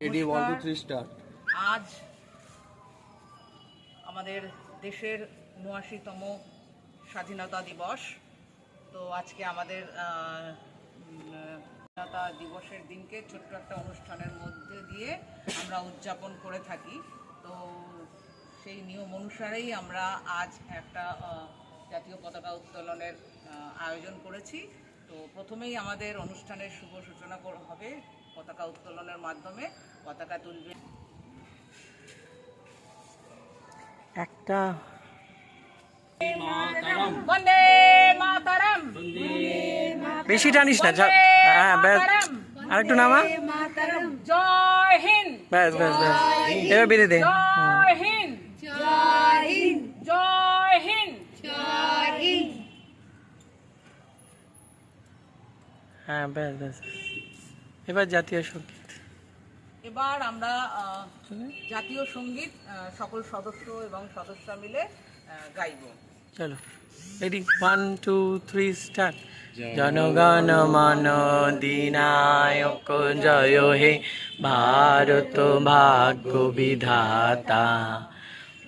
Ready 1 2 3 start. আজ আমাদের দেশের ৭৯তম স্বাধীনতা দিবস। তো আজকে আমাদের স্বাধীনতা দিবসের দিনকে ছোট্ট একটা অনুষ্ঠানের মধ্যে দিয়ে আমরা উদযাপন করে থাকি। তো সেই নিয়ম অনুসারেই আমরা আজ একটা জাতীয় পতাকা উত্তোলনের আয়োজন করেছি। তো প্রথমেই আমাদের অনুষ্ঠানের শুভ সূচনা হবে পতাকা উত্তোলনের মাধ্যমে। পতাকা তুলবে একটা বন্দে মাতরম, বেশি টানিস না। হ্যাঁ ব্যাস, আরেকটু নামা। জয় হিন্দ, ব্যাস ব্যাস ব্যাস, এবার বেরিয়ে দে। জয় হিন্দ, জয় হিন্দ, জয় হিন্দ, জয় হিন্দ। হ্যাঁ ব্যাস ব্যাস, এবার জাতীয় সঙ্গীত। এবার আমরা জাতীয় সঙ্গীত সকল সদস্য এবং সদস্যা মিলে গাইব। চলো রেডি 1 2 3 স্টার্ট। জনগণ মন অধিনায়ক জয় হে ভারত ভাগ্য বিধাতা।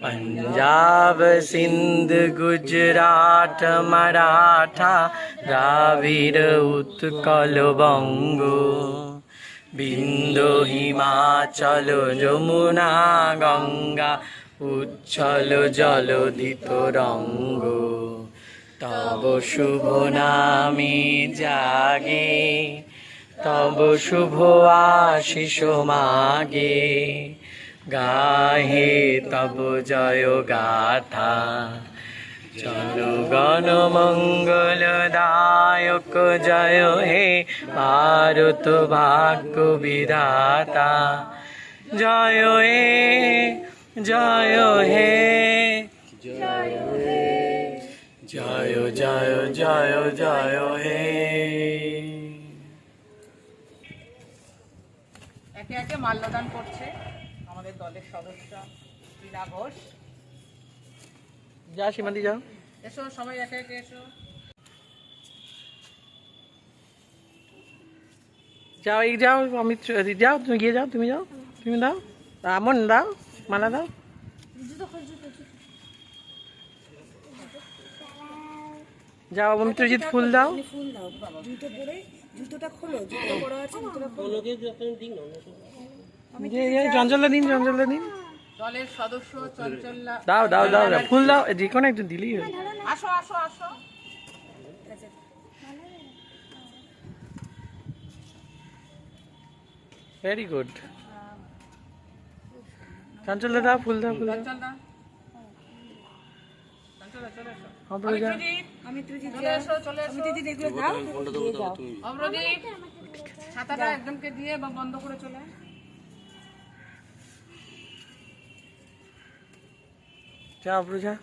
पंजाब सिंध गुजरात मराठा द्राविड़ उत्कल बंग बिंदु हिमाचल যমুনা গঙ্গা উচ্ছল জলধিত রঙ্গ। তব শুভ নামে জাগে তব শুভ আশিস মাগে। গাহে তব জয় গাথা জনগণ মঙ্গলদায়ক জয় হে ভারত ভাগ্য বিধাতা। জয় হে জয় হে জয় জয় জয় জয় হে। একে একে মাল্যদান করছে আমাদের দলের সদস্য রীনা ঘোষ। যা সীমান্তি যাও, এসো সবাই একে একে এসো। যাও এই যাও, অমিত যাও, তুমি গিয়ে যাও, তুমি যাও, তুমি দাও, আমন দাও, মালা দাও। যাও অমিত্রজিৎ ফুল দাও। ফুল দাও, জুতো পরে জুতোটা খোলো, জুতো পরা আছে, জুতোটা খোলো। চঞ্চলদা দিন, চঞ্চলদা দিন, দলের সদস্য চঞ্চলা দাও দাও দাও দাও, ফুল দাও, যে কোনো একটু দিলেই হবে। আসো আসো আসো। Very good. চঞ্চলদা দাও, ফুল দাও, ফুল দাও। চঞ্চলদা, চঞ্চলা চলে এসো। অপরাজিতা, অমিত্রজিৎ চলে এসো, চলে এসো। অমিত্রজিৎ এগুলো দাও, দিয়ে যাও। অমরদীপ ছাতাটা একজনকে দিয়ে বা বন্ধ করে চলে আয়। যা অপরাজা।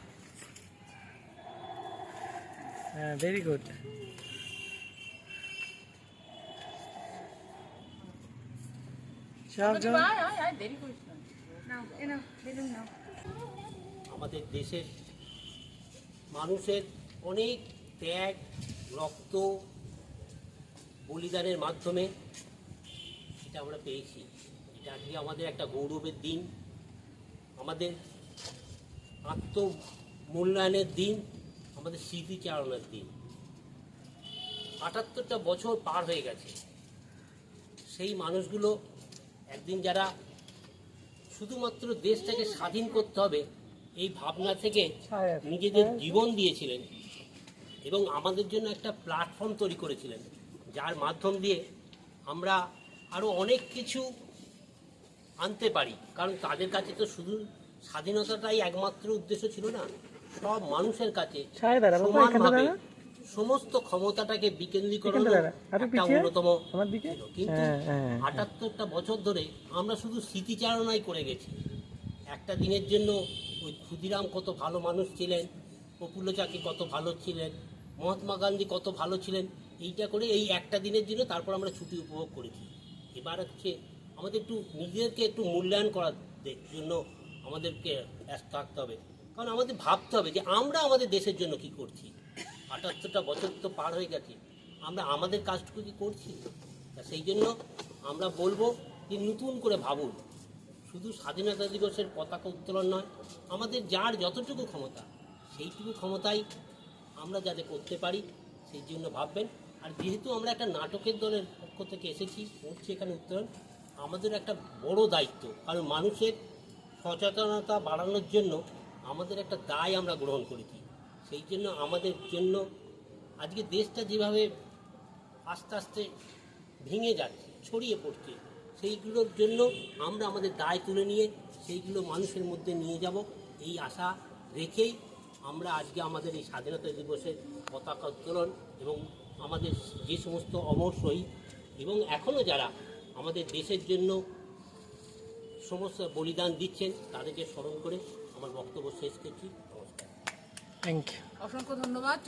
হ্যাঁ ভেরি গুড। যাও যাও। আয় আয় আয়, দেরি করিস না। নাও, এ নাও, বেলুন নাও। আমাদের দেশের মানুষের অনেক ত্যাগ রক্ত বলিদানের মাধ্যমে এটা আমরা পেয়েছি। এটা আজকে আমাদের একটা গৌরবের দিন, আমাদের আত্মমূল্যায়নের দিন, আমাদের স্মৃতিচারণের দিন। ৭৮টা বছর পার হয়ে গেছে। সেই মানুষগুলো একদিন যারা শুধুমাত্র দেশটাকে স্বাধীন করতে হবে এই ভাবনা থেকে নিজেদের জীবন দিয়েছিলেন এবং আমাদের জন্য একটা প্ল্যাটফর্ম তৈরি করেছিলেন, যার মাধ্যম দিয়ে আমরা আরও অনেক কিছু আনতে পারি। কারণ তাদের কাছে তো শুধু স্বাধীনতাটাই একমাত্র উদ্দেশ্য ছিল না, সব মানুষের কাছে সমানভাবে সমস্ত ক্ষমতাটাকে বিকেন্দ্রীকরণ একটা অন্যতম ছিল। কিন্তু ৭৮টা বছর ধরে আমরা শুধু স্মৃতিচারণাই করে গেছি। একটা দিনের জন্য ওই ক্ষুদিরাম কত ভালো মানুষ ছিলেন, প্রফুল্ল চাকি কত ভালো ছিলেন, মহাত্মা গান্ধী কত ভালো ছিলেন, এইটা করে এই একটা দিনের জন্য তারপর আমরা ছুটি উপভোগ করেছি। এবার হচ্ছে আমাদের একটু নিজেদেরকে একটু মূল্যায়ন করার জন্য আমাদেরকে ব্যস্ত থাকতে হবে। কারণ আমাদের ভাবতে হবে যে আমরা আমাদের দেশের জন্য কি করছি। ৭৮টা বছর তো পার হয়ে গেছে, আমরা আমাদের কাজটুকু কি করছি। সেই জন্য আমরা বলবো যে নতুন করে ভাবুন, শুধু স্বাধীনতা দিবসের পতাকা উত্তোলন নয়, আমাদের যার যতটুকু ক্ষমতা সেইটুকু ক্ষমতাই আমরা যাতে করতে পারি সেই জন্য ভাববেন। আর যেহেতু আমরা একটা নাটকের দলের পক্ষ থেকে এসেছি, করছি এখানে উত্তোলন, আমাদের একটা বড় দায়িত্ব, কারণ মানুষের সচেতনতা বাড়ানোর জন্য আমাদের একটা দায় আমরা গ্রহণ করেছি। সেই জন্য আমাদের জন্য আজকে দেশটা যেভাবে আস্তে আস্তে ভেঙে যাচ্ছে, ছড়িয়ে পড়ছে, সেইগুলোর জন্য আমরা আমাদের দায় তুলে নিয়ে সেইগুলো মানুষের মধ্যে নিয়ে যাব, এই আশা রেখেই আমরা আজকে আমাদের এই স্বাধীনতা দিবসের পতাকা উত্তোলন এবং আমাদের যে সমস্ত অমর শহীদ এবং এখনও যারা আমাদের দেশের জন্য সমস্ত বলিদান দিচ্ছেন তাদেরকে স্মরণ করে আমার বক্তব্য শেষ করছি। নমস্কার। Thank you. অসংখ্য ধন্যবাদ।